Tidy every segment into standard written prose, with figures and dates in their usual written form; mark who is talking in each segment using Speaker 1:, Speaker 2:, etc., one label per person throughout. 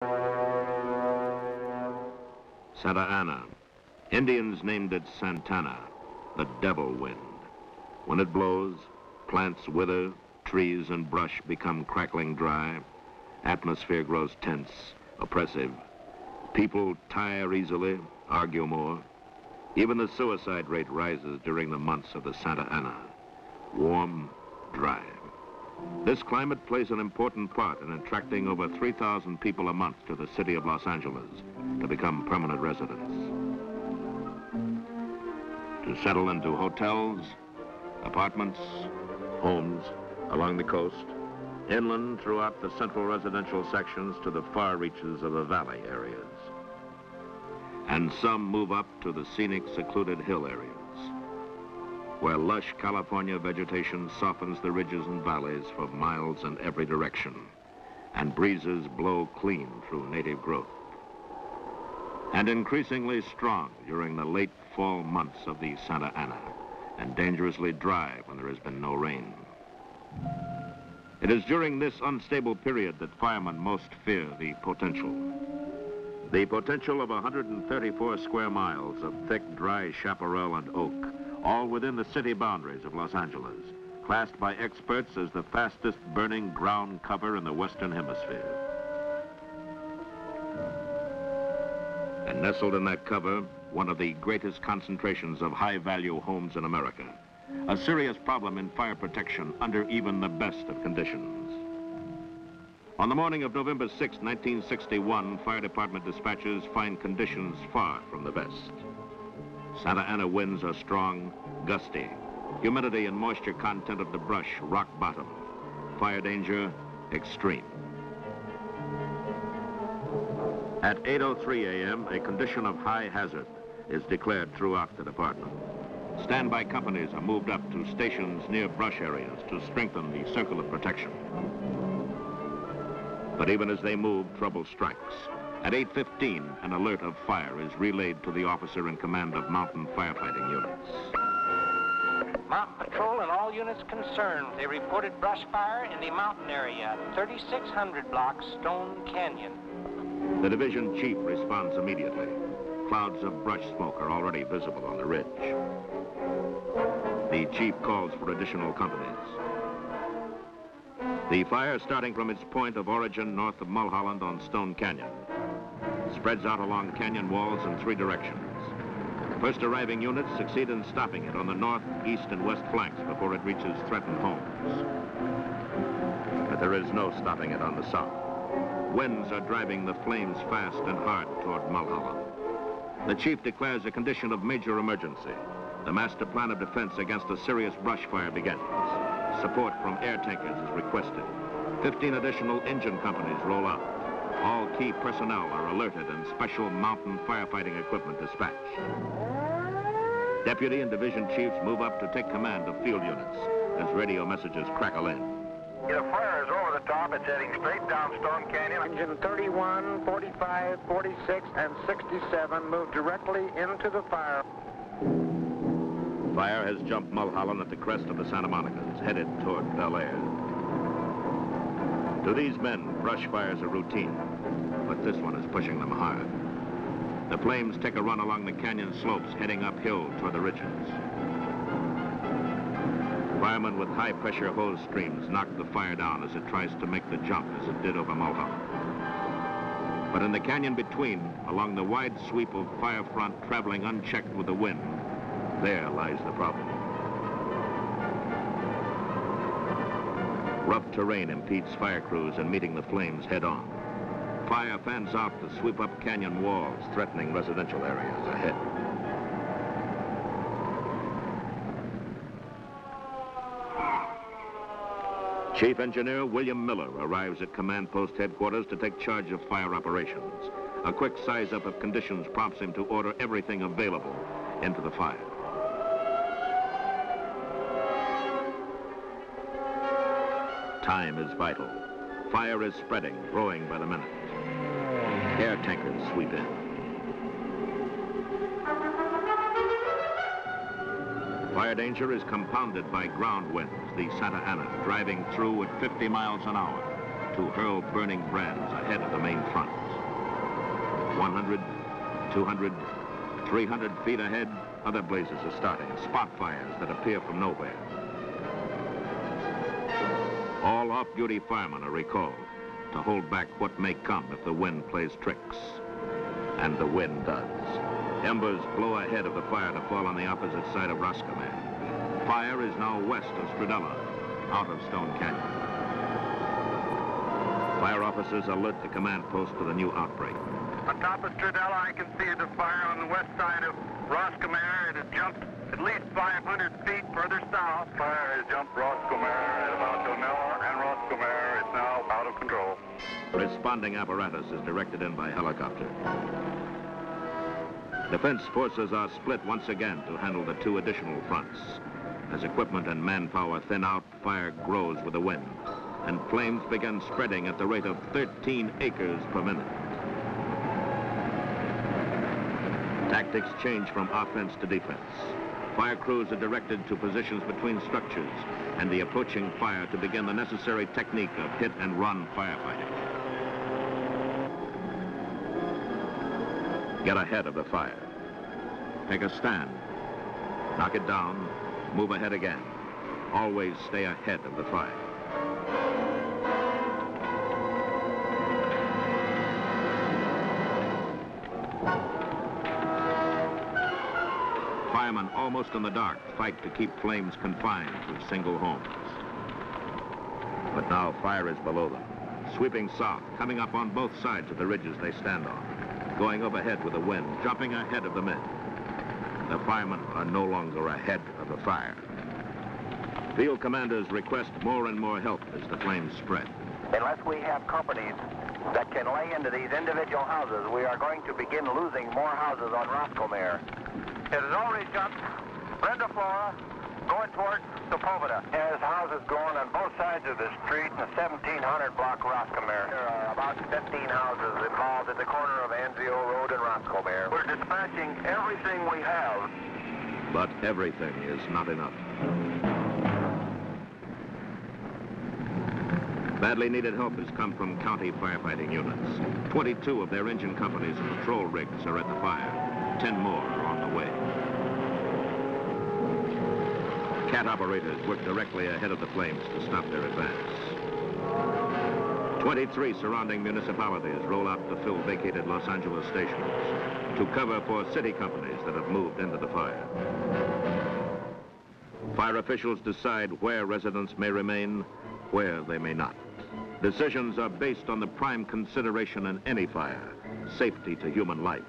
Speaker 1: Santa Ana. Indians named it Santana, the devil wind. When it blows, plants wither, trees and brush become crackling dry, atmosphere grows tense, oppressive. People tire easily, argue more. Even the suicide rate rises during the months of the Santa Ana. Warm, dry. This climate plays an important part in attracting over 3,000 people a month to the city of Los Angeles to become permanent residents. To settle into hotels, apartments, homes along the coast, inland throughout the central residential sections to the far reaches of the valley areas. And some move up to the scenic, secluded hill areas, where lush California vegetation softens the ridges and valleys for miles in every direction, and breezes blow clean through native growth. And increasingly strong during the late fall months of the Santa Ana, and dangerously dry when there has been no rain. It is during this unstable period that firemen most fear the potential. The potential of 134 square miles of thick, dry chaparral and oak, all within the city boundaries of Los Angeles, classed by experts as the fastest burning ground cover in the Western Hemisphere. And nestled in that cover, one of the greatest concentrations of high-value homes in America, a serious problem in fire protection under even the best of conditions. On the morning of November 6, 1961, fire department dispatchers find conditions far from the best. Santa Ana winds are strong, gusty. Humidity and moisture content of the brush rock bottom. Fire danger, extreme. At 8:03 a.m., a condition of high hazard is declared throughout the department. Standby companies are moved up to stations near brush areas to strengthen the circle of protection. But even as they move, trouble strikes. At 8:15, an alert of fire is relayed to the officer in command of mountain firefighting units.
Speaker 2: Mountain Patrol and all units concerned. They reported brush fire in the mountain area, 3600 block Stone Canyon.
Speaker 1: The division chief responds immediately. Clouds of brush smoke are already visible on the ridge. The chief calls for additional companies. The fire, starting from its point of origin north of Mulholland on Stone Canyon, spreads out along canyon walls in three directions. First arriving units succeed in stopping it on the north, east, and west flanks before it reaches threatened homes. But there is no stopping it on the south. Winds are driving the flames fast and hard toward Mulholland. The chief declares a condition of major emergency. The master plan of defense against a serious brush fire begins. Support from air tankers is requested. 15 additional engine companies roll out. All key personnel are alerted and special mountain firefighting equipment dispatched. Deputy and division chiefs move up to take command of field units as radio messages crackle in.
Speaker 3: The fire is over the top. It's heading straight down Stone Canyon.
Speaker 4: Engine 31, 45, 46, and 67 move directly into the fire.
Speaker 1: Fire has jumped Mulholland at the crest of the Santa Monikas, headed toward Bel Air. To these men, brush fires are routine, but this one is pushing them hard. The flames take a run along the canyon slopes, heading uphill toward the ridges. Firemen with high-pressure hose streams knock the fire down as it tries to make the jump as it did over Mulholland. But in the canyon between, along the wide sweep of fire front traveling unchecked with the wind, there lies the problem. Rough terrain impedes fire crews in meeting the flames head-on. Fire fans out to sweep up canyon walls, threatening residential areas ahead. Chief Engineer William Miller arrives at Command Post Headquarters to take charge of fire operations. A quick size-up of conditions prompts him to order everything available into the fire. Time is vital. Fire is spreading, growing by the minute. Air tankers sweep in. Fire danger is compounded by ground winds, the Santa Ana, driving through at 50 miles an hour to hurl burning brands ahead of the main front. 100, 200, 300 feet ahead, other blazes are starting, spot fires that appear from nowhere. All off-duty firemen are recalled to hold back what may come if the wind plays tricks. And the wind does. Embers blow ahead of the fire to fall on the opposite side of Roscommon. Fire is now west of Stradella, out of Stone Canyon. Fire officers alert the command post to the new outbreak.
Speaker 3: On top of Stradella, I can see the fire on the west side of Roscommon. It has jumped at least 500 feet further south. Fire has jumped Roscommon at about Donella and Roscommon. It's now out of control.
Speaker 1: Responding apparatus is directed in by helicopter. Defense forces are split once again to handle the two additional fronts. As equipment and manpower thin out, fire grows with the wind, and flames begin spreading at the rate of 13 acres per minute. Tactics change from offense to defense. Fire crews are directed to positions between structures and the approaching fire to begin the necessary technique of hit-and-run firefighting. Get ahead of the fire. Take a stand. Knock it down. Move ahead again. Always stay ahead of the fire. Firemen, almost in the dark, fight to keep flames confined to single homes. But now fire is below them, sweeping south, coming up on both sides of the ridges they stand on, going overhead with the wind, jumping ahead of the men. The firemen are no longer ahead of the fire. Field commanders request more and more help as the flames spread.
Speaker 3: Unless we have companies that can lay into these individual houses, we are going to begin losing more houses on Roscommon. It has already jumped Brenda Flora going towards Sepulveda. There's houses going on both sides of the street in the 1700 block Roscommon. There are about 15 houses involved at the corner of Anzio Road and Roscommon. We're dispatching everything we have.
Speaker 1: But everything is not enough. Badly needed help has come from county firefighting units. 22 of their engine companies and patrol rigs are at the fire. 10 more are on the way. CAT operators work directly ahead of the flames to stop their advance. 23 surrounding municipalities roll out to fill vacated Los Angeles stations to cover for city companies that have moved into the fire. Fire officials decide where residents may remain, where they may not. Decisions are based on the prime consideration in any fire, safety to human life.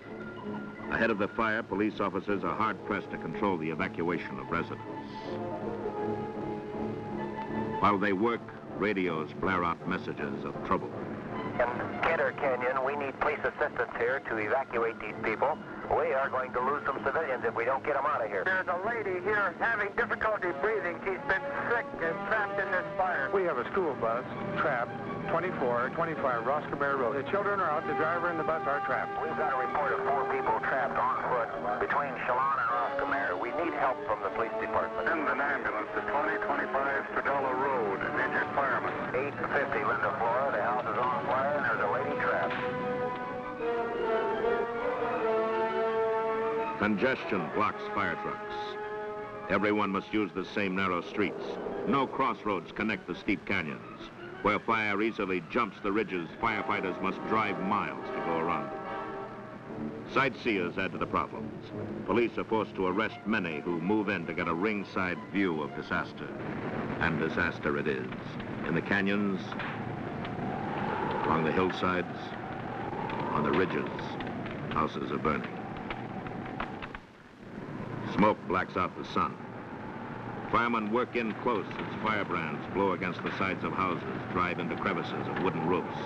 Speaker 1: Ahead of the fire, police officers are hard-pressed to control the evacuation of residents. While they work, radios blare out messages of trouble.
Speaker 3: In Kenter Canyon, we need police assistance here to evacuate these people. We are going to lose some civilians if we don't get them out of here. There's a lady here having difficulty breathing. She's been sick and trapped in this fire.
Speaker 4: We have a school bus trapped 2425 Roscommon Road. The children are out, the driver and the bus are trapped.
Speaker 3: We've got a report of 4 people trapped on foot between Chelan and Roscommon. We need help from the police department. Send an ambulance to 2025 Stradella Road. Injured fireman. 850 Linda Flora. The house is on fire and there's a lady trapped.
Speaker 1: Congestion blocks fire trucks. Everyone must use the same narrow streets. No crossroads connect the steep canyons. Where fire easily jumps the ridges, firefighters must drive miles to go around them. Sightseers add to the problems. Police are forced to arrest many who move in to get a ringside view of disaster. And disaster it is. In the canyons, along the hillsides, on the ridges, houses are burning. Smoke blacks out the sun. Firemen work in close as firebrands blow against the sides of houses, drive into crevices of wooden roofs,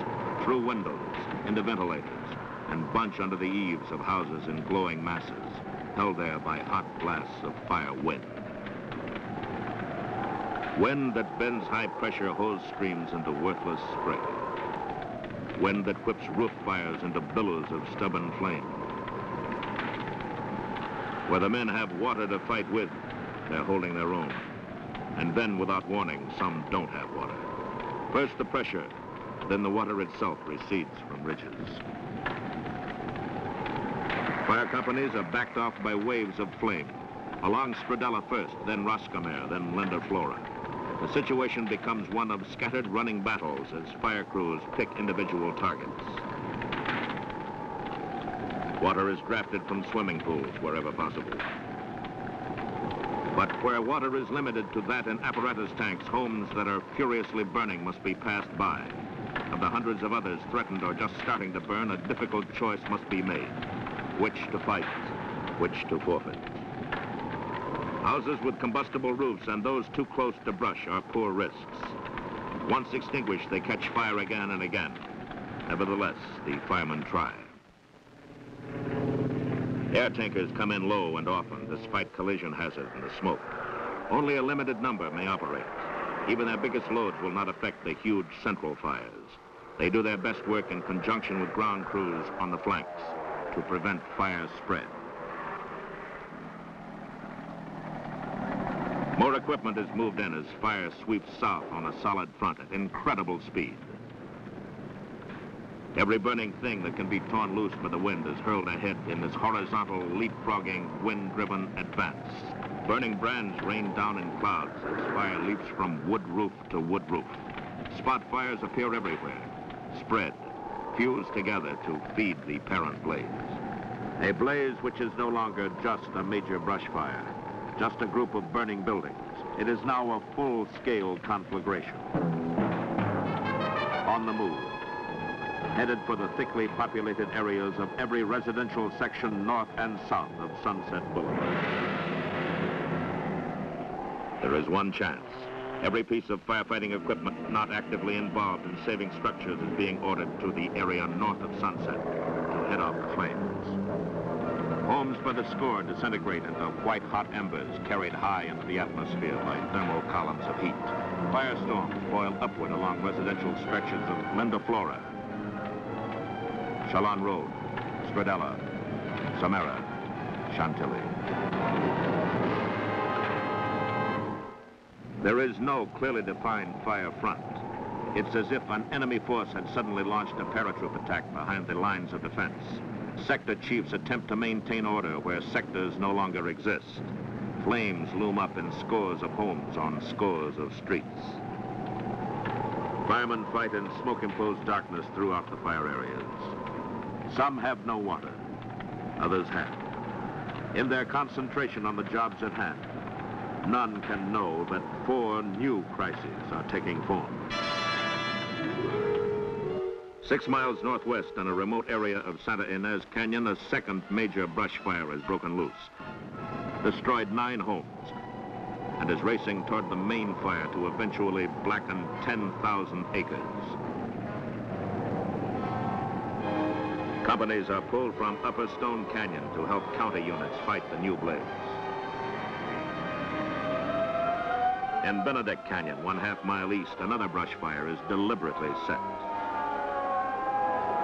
Speaker 1: through windows, into ventilators, and bunch under the eaves of houses in glowing masses, held there by hot blasts of fire wind. Wind that bends high-pressure hose streams into worthless spray. Wind that whips roof fires into billows of stubborn flame. Where the men have water to fight with, they're holding their own. And then, without warning, some don't have water. First the pressure, then the water itself recedes from ridges. Fire companies are backed off by waves of flame. Along Stradella first, then Roscommare, then Linda Flora. The situation becomes one of scattered running battles as fire crews pick individual targets. Water is drafted from swimming pools wherever possible. But where water is limited to that in apparatus tanks, homes that are furiously burning must be passed by. Of the hundreds of others threatened or just starting to burn, a difficult choice must be made. Which to fight, which to forfeit. Houses with combustible roofs and those too close to brush are poor risks. Once extinguished, they catch fire again and again. Nevertheless, the firemen try. Air tankers come in low and often, despite collision hazard and the smoke. Only a limited number may operate. Even their biggest loads will not affect the huge central fires. They do their best work in conjunction with ground crews on the flanks to prevent fire spread. More equipment is moved in as fire sweeps south on a solid front at incredible speed. Every burning thing that can be torn loose by the wind is hurled ahead in this horizontal, leapfrogging, wind-driven advance. Burning brands rain down in clouds as fire leaps from wood roof to wood roof. Spot fires appear everywhere, spread, fuse together to feed the parent blaze. A blaze which is no longer just a major brush fire, just a group of burning buildings. It is now a full-scale conflagration. On the move, headed for the thickly populated areas of every residential section north and south of Sunset Boulevard. There is one chance. Every piece of firefighting equipment not actively involved in saving structures is being ordered to the area north of Sunset to head off the flames. Homes by the score disintegrate into white-hot embers carried high into the atmosphere by thermal columns of heat. Firestorms boil upward along residential stretches of Linda Flora, Chalon Road, Stradella, Samara, Chantilly. There is no clearly defined fire front. It's as if an enemy force had suddenly launched a paratroop attack behind the lines of defense. Sector chiefs attempt to maintain order where sectors no longer exist. Flames loom up in scores of homes on scores of streets. Firemen fight in smoke-imposed darkness throughout the fire areas. Some have no water, others have. In their concentration on the jobs at hand, none can know that 4 new crises are taking form. 6 miles northwest in a remote area of Santa Ynez Canyon, a second major brush fire has broken loose. Destroyed 9 homes and is racing toward the main fire to eventually blacken 10,000 acres. Companies are pulled from Upper Stone Canyon to help county units fight the new blaze. In Benedict Canyon, 1/2 mile east, another brush fire is deliberately set.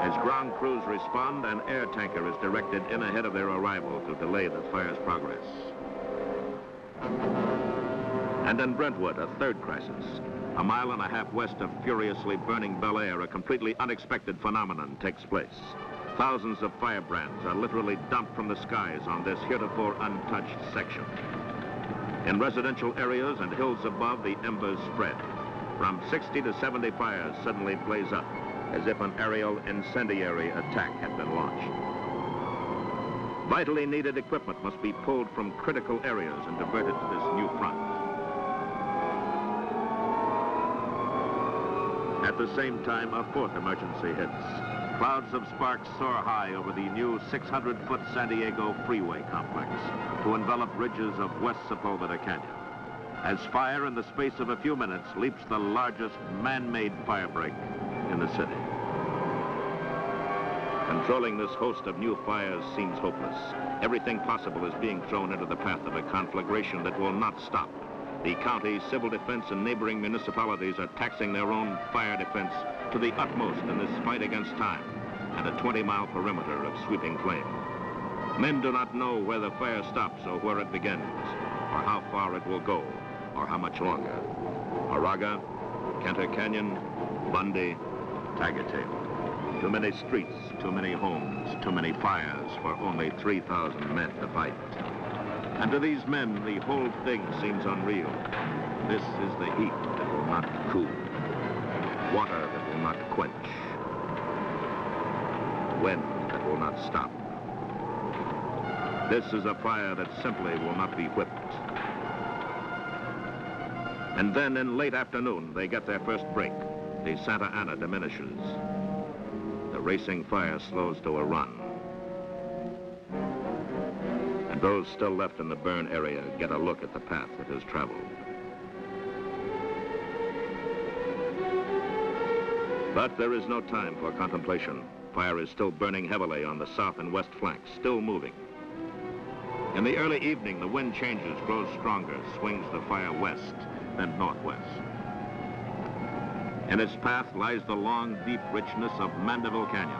Speaker 1: As ground crews respond, an air tanker is directed in ahead of their arrival to delay the fire's progress. And in Brentwood, a third crisis. 1.5 miles west of furiously burning Bel Air, a completely unexpected phenomenon takes place. Thousands of firebrands are literally dumped from the skies on this heretofore untouched section. In residential areas and hills above, the embers spread. From 60 to 70 fires suddenly blaze up, as if an aerial incendiary attack had been launched. Vitally needed equipment must be pulled from critical areas and diverted to this new front. At the same time, a 4th emergency hits. Clouds of sparks soar high over the new 600-foot San Diego freeway complex to envelop ridges of West Sepulveda Canyon. As fire in the space of a few minutes leaps the largest man-made firebreak in the city. Controlling this host of new fires seems hopeless. Everything possible is being thrown into the path of a conflagration that will not stop. The county, civil defense, and neighboring municipalities are taxing their own fire defense to the utmost in this fight against time and a 20-mile perimeter of sweeping flame. Men do not know where the fire stops or where it begins, or how far it will go, or how much longer. Moraga, Cantor Canyon, Bundy, Tiger Tail. Too many streets, too many homes, too many fires for only 3,000 men to fight. And to these men, the whole thing seems unreal. This is the heat that will not cool, water that will not quench, wind that will not stop. This is a fire that simply will not be whipped. And then in late afternoon, they get their first break. The Santa Ana diminishes. The racing fire slows to a run. And those still left in the burn area get a look at the path it has traveled. But there is no time for contemplation. Fire is still burning heavily on the south and west flanks, still moving. In the early evening, the wind changes, grows stronger, swings the fire west, then northwest. In its path lies the long, deep richness of Mandeville Canyon,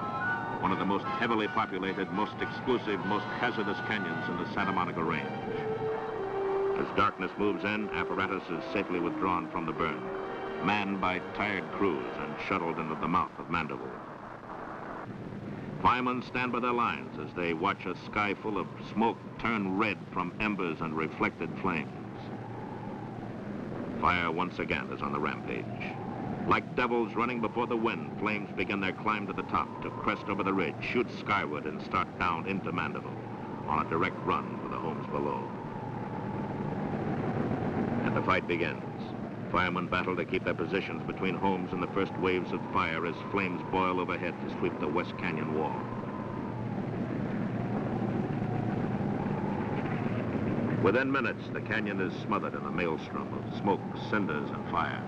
Speaker 1: one of the most heavily populated, most exclusive, most hazardous canyons in the Santa Monica Range. As darkness moves in, apparatus is safely withdrawn from the burn, manned by tired crews and shuttled into the mouth of Mandeville. Firemen stand by their lines as they watch a sky full of smoke turn red from embers and reflected flames. Fire once again is on the rampage. Like devils running before the wind, flames begin their climb to the top, to crest over the ridge, shoot skyward, and start down into Mandeville on a direct run for the homes below. And the fight begins. Firemen battle to keep their positions between homes and the first waves of fire as flames boil overhead to sweep the West Canyon wall. Within minutes, the canyon is smothered in a maelstrom of smoke, cinders, and fire.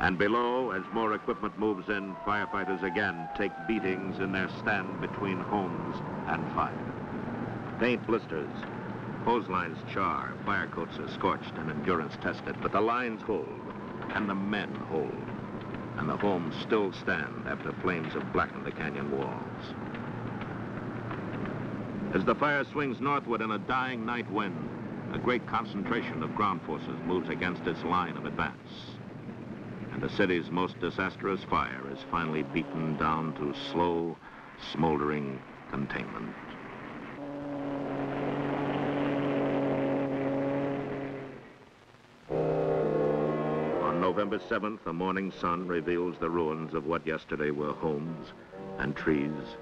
Speaker 1: And below, as more equipment moves in, firefighters again take beatings in their stand between homes and fire. Paint blisters, hose lines char, fire coats are scorched and endurance tested, but the lines hold, and the men hold, and the homes still stand after flames have blackened the canyon walls. As the fire swings northward in a dying night wind, a great concentration of ground forces moves against its line of advance. And the city's most disastrous fire is finally beaten down to slow, smoldering containment. On November 7th, the morning sun reveals the ruins of what yesterday were homes and trees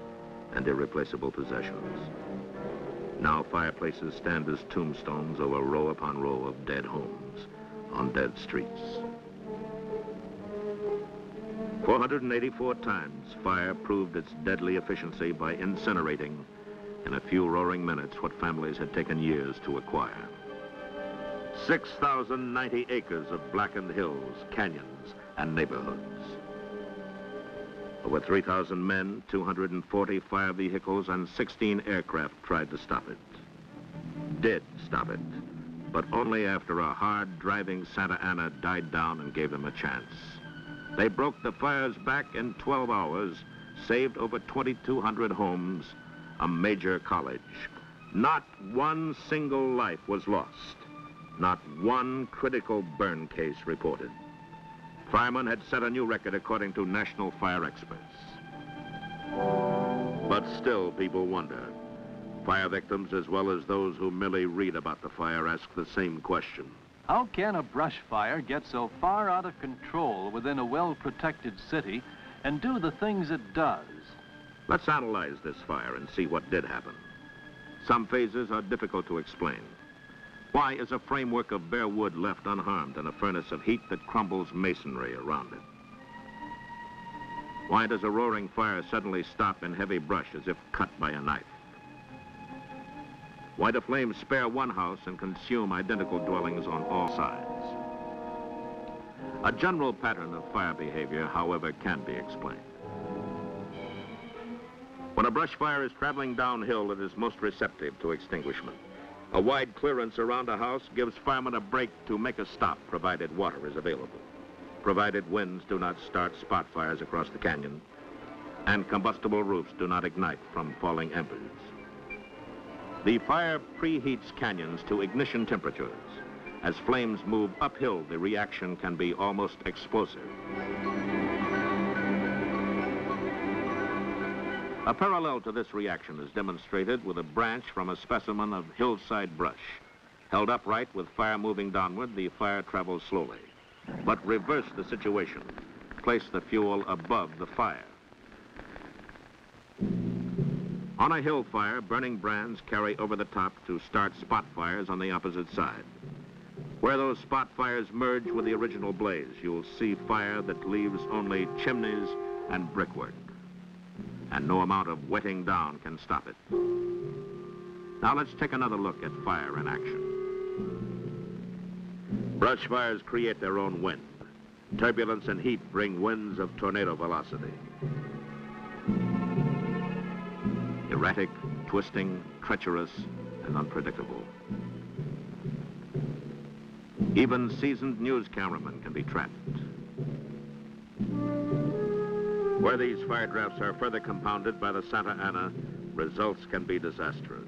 Speaker 1: and irreplaceable possessions. Now fireplaces stand as tombstones over row upon row of dead homes on dead streets. 484 times, fire proved its deadly efficiency by incinerating in a few roaring minutes what families had taken years to acquire. 6,090 acres of blackened hills, canyons, and neighborhoods. Over 3,000 men, 240 fire vehicles, and 16 aircraft tried to stop it. Did stop it, but only after a hard driving Santa Ana died down and gave them a chance. They broke the fire's back in 12 hours, saved over 2,200 homes, a major college. Not one single life was lost. Not one critical burn case reported. Firemen had set a new record according to national fire experts. But still, people wonder. Fire victims, as well as those who merely read about the fire, ask the same question.
Speaker 5: How can a brush fire get so far out of control within a well-protected city and do the things it does?
Speaker 1: Let's analyze this fire and see what did happen. Some phases are difficult to explain. Why is a framework of bare wood left unharmed in a furnace of heat that crumbles masonry around it? Why does a roaring fire suddenly stop in heavy brush as if cut by a knife? Why do flames spare one house and consume identical dwellings on all sides? A general pattern of fire behavior, however, can be explained. When a brush fire is traveling downhill, it is most receptive to extinguishment. A wide clearance around a house gives firemen a break to make a stop, provided water is available, provided winds do not start spot fires across the canyon, and combustible roofs do not ignite from falling embers. The fire preheats canyons to ignition temperatures. As flames move uphill, the reaction can be almost explosive. A parallel to this reaction is demonstrated with a branch from a specimen of hillside brush. Held upright with fire moving downward, the fire travels slowly. But reverse the situation. Place the fuel above the fire. On a hill fire, burning brands carry over the top to start spot fires on the opposite side. Where those spot fires merge with the original blaze, you'll see fire that leaves only chimneys and brickwork. And no amount of wetting down can stop it. Now let's take another look at fire in action. Brush fires create their own wind. Turbulence and heat bring winds of tornado velocity. Erratic, twisting, treacherous, and unpredictable. Even seasoned news cameramen can be trapped. Where these fire drafts are further compounded by the Santa Ana, results can be disastrous.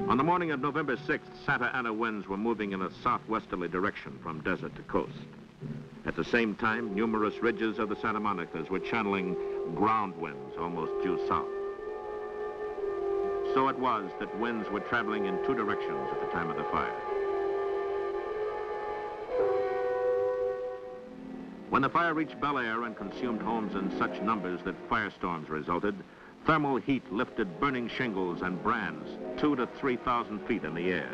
Speaker 1: On the morning of November 6th, Santa Ana winds were moving in a southwesterly direction from desert to coast. At the same time, numerous ridges of the Santa Monica's were channeling ground winds almost due south. So it was that winds were traveling in two directions at the time of the fire. When the fire reached Bel Air and consumed homes in such numbers that firestorms resulted, thermal heat lifted burning shingles and brands 2,000 to 3,000 feet in the air.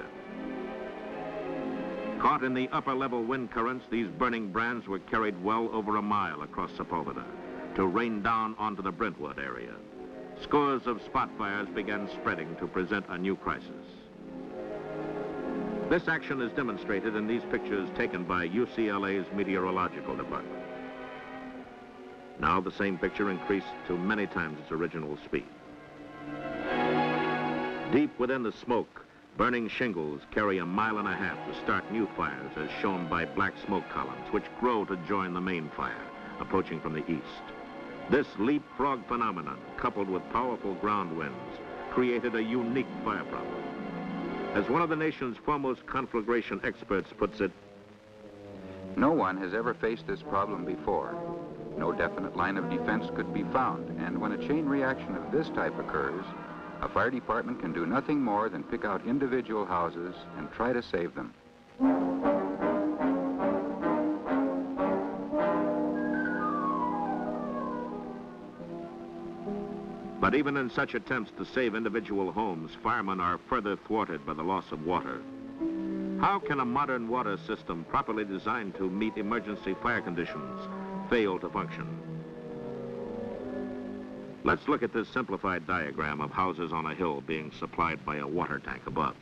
Speaker 1: Caught in the upper-level wind currents, these burning brands were carried well over a mile across Sepulveda to rain down onto the Brentwood area. Scores of spot fires began spreading to present a new crisis. This action is demonstrated in these pictures taken by UCLA's meteorological department. Now the same picture increased to many times its original speed. Deep within the smoke, burning shingles carry 1.5 miles to start new fires, as shown by black smoke columns, which grow to join the main fire, approaching from the east. This leapfrog phenomenon, coupled with powerful ground winds, created a unique fire problem. As one of the nation's foremost conflagration experts puts it,
Speaker 6: no one has ever faced this problem before. No definite line of defense could be found, and when a chain reaction of this type occurs, a fire department can do nothing more than pick out individual houses and try to save them.
Speaker 1: But even in such attempts to save individual homes, firemen are further thwarted by the loss of water. How can a modern water system properly designed to meet emergency fire conditions fail to function? Let's look at this simplified diagram of houses on a hill being supplied by a water tank above.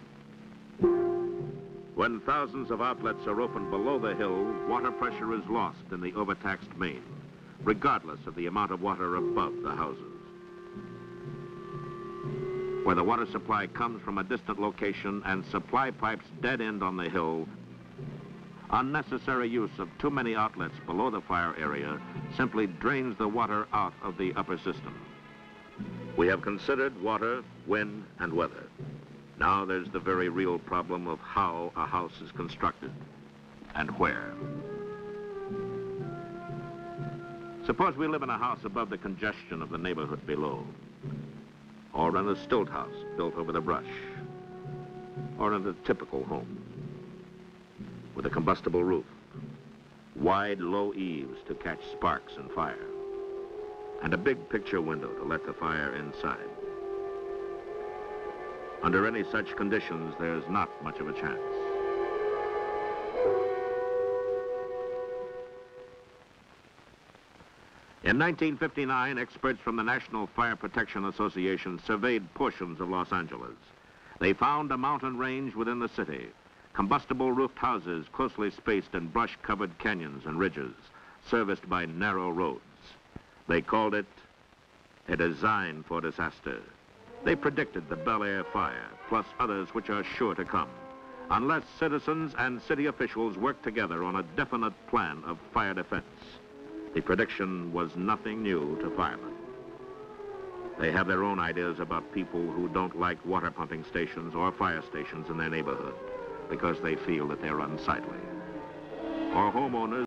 Speaker 1: When thousands of outlets are opened below the hill, water pressure is lost in the overtaxed main, regardless of the amount of water above the houses. Where the water supply comes from a distant location and supply pipes dead end on the hill, unnecessary use of too many outlets below the fire area simply drains the water out of the upper system. We have considered water, wind, and weather. Now there's the very real problem of how a house is constructed and where. Suppose we live in a house above the congestion of the neighborhood below, or in a stilt house built over the brush, or in a typical home with a combustible roof, wide, low eaves to catch sparks and fire, and a big picture window to let the fire inside. Under any such conditions, there's not much of a chance. In 1959, experts from the National Fire Protection Association surveyed portions of Los Angeles. They found a mountain range within the city, combustible roofed houses closely spaced in brush-covered canyons and ridges, serviced by narrow roads. They called it a design for disaster. They predicted the Bel Air fire, plus others which are sure to come, unless citizens and city officials work together on a definite plan of fire defense. The prediction was nothing new to firemen. They have their own ideas about people who don't like water pumping stations or fire stations in their neighborhood because they feel that they're unsightly, or homeowners